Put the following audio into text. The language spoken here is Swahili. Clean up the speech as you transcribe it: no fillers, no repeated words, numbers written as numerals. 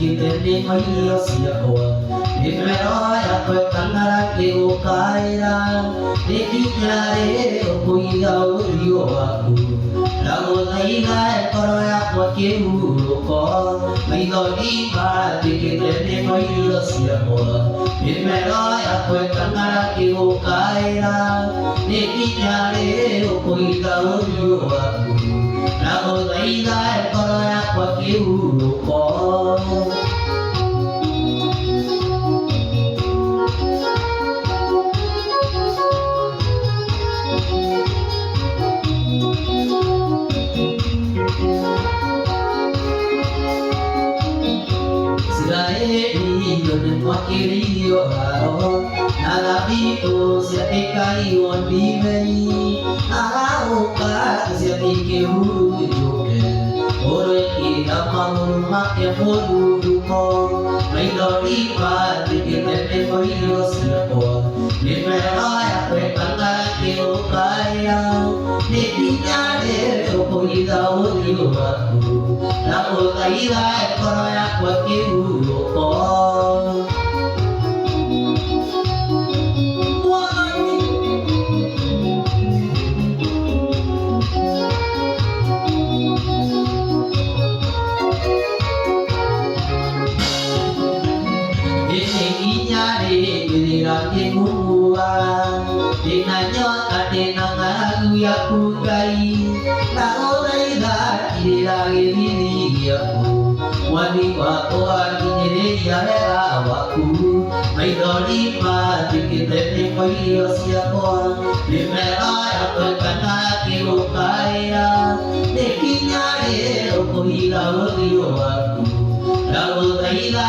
Tikiteni mahiyo ciakwa mĩmero yakwa ĩkang'ara ngĩgũkaĩra nĩkinya rĩ ũkũiga ũthiũ waku ndagũthaitha ngoro yakwa kĩhurũko maithori matikiteni mahiyo ciakwa mĩmero yakwa ĩkang'ara ngĩgũkaĩra nĩkinya rĩ ũkũiga ũthiũ waku ndagũthaitha ngoro yakwa kĩhurũko. Makĩrĩirio haro na thabibũ ciandĩkairwo ndibei agagũka ciandĩkĩhurunjũke ũrĩkĩra magũrũ make mũrurumo maithori mandĩkĩte mahiũ ciakwa mĩmero yakwa ĩkang'ara ngĩgũkaĩra nĩkinya rĩ ũkũiga ũthiũ waku ndagũthaitha ngoro yakwa kĩhurũko. Ndĩna nyota ndĩna ng'aragu yaku Ngai ndagũthaitha kirĩra gĩthithi gĩaku mwathi wakwa nginyĩrĩria wega waku maithori mandĩkĩte nĩ mahiũ ciakwa mĩmero yakwa ĩkang'ara ngĩgũkaĩra nĩkinya rĩ ũkũiga ũthiũ waku ndagũthaitha